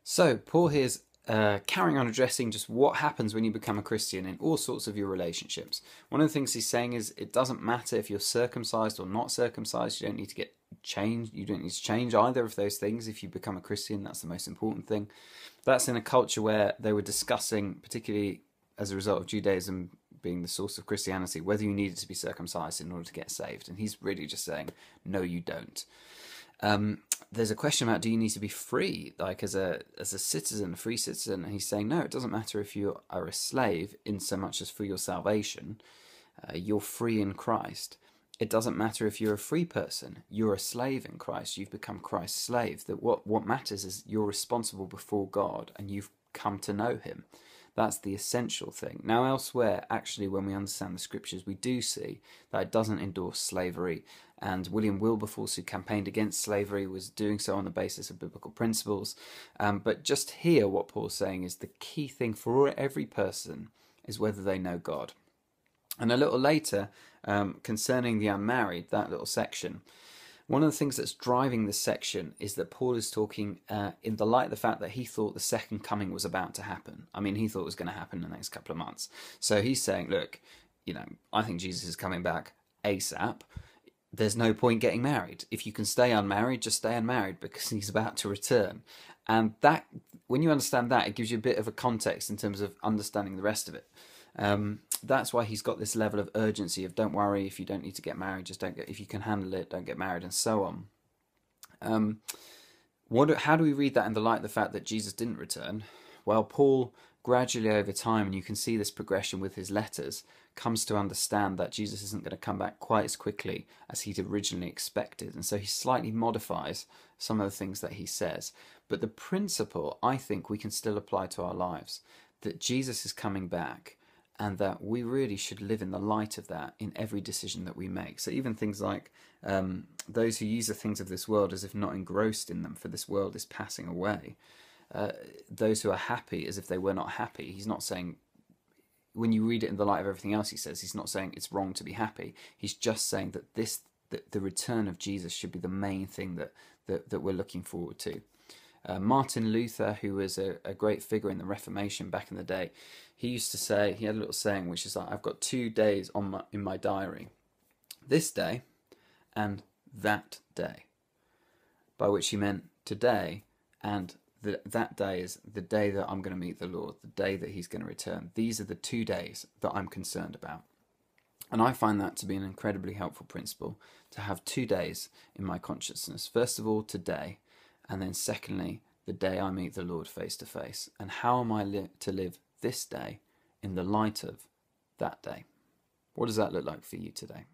So, Paul here's carrying on addressing just what happens when you become a Christian in all sorts of your relationships. One of the things he's saying is it doesn't matter if you're circumcised or not circumcised. You don't need to get changed. You don't need to change either of those things if you become a Christian. That's the most important thing. That's in a culture where they were discussing, particularly as a result of Judaism being the source of Christianity, whether you needed to be circumcised in order to get saved. And he's really just saying, no, you don't. There's a question about, do you need to be free, like as a citizen, a free citizen? And he's saying, no, it doesn't matter if you are a slave in so much as for your salvation. You're free in Christ. It doesn't matter if you're a free person. You're a slave in Christ. You've become Christ's slave. That what matters is you're responsible before God and you've come to know him. That's the essential thing. Now, elsewhere, actually, when we understand the scriptures, we do see that it doesn't endorse slavery. And William Wilberforce, who campaigned against slavery, was doing so on the basis of biblical principles. But just here, what Paul's saying is the key thing for every person is whether they know God. And a little later, concerning the unmarried, that little section, one of the things that's driving this section is that Paul is talking in the light of the fact that he thought the second coming was about to happen. I mean, he thought it was going to happen in the next couple of months. So he's saying, look, I think Jesus is coming back ASAP. There's no point getting married. If you can stay unmarried, just stay unmarried because he's about to return. And that, when you understand that, it gives you a bit of a context in terms of understanding the rest of it. That's why he's got this level of urgency of don't worry if you don't need to get married, just don't get, if you can handle it, don't get married, and so on. How do we read that in the light of the fact that Jesus didn't return? Well, Paul gradually over time, and you can see this progression with his letters, comes to understand that Jesus isn't going to come back quite as quickly as he'd originally expected. And so he slightly modifies some of the things that he says. But the principle, I think, we can still apply to our lives, that Jesus is coming back, and that we really should live in the light of that in every decision that we make. So even things like those who use the things of this world as if not engrossed in them, for this world is passing away. Those who are happy as if they were not happy. He's not saying, when you read it in the light of everything else he says, he's not saying it's wrong to be happy. He's just saying that the return of Jesus should be the main thing that we're looking forward to. Martin Luther, who was a great figure in the Reformation back in the day, he used to say, he had a little saying which is like, I've got 2 days in my diary, this day and that day, by which he meant today, and that day is the day that I'm going to meet the Lord, the day that he's going to return. These are the 2 days that I'm concerned about. And I find that to be an incredibly helpful principle, to have 2 days in my consciousness. First of all, today, and then secondly, the day I meet the Lord face to face. And how am I to live this day in the light of that day? What does that look like for you today?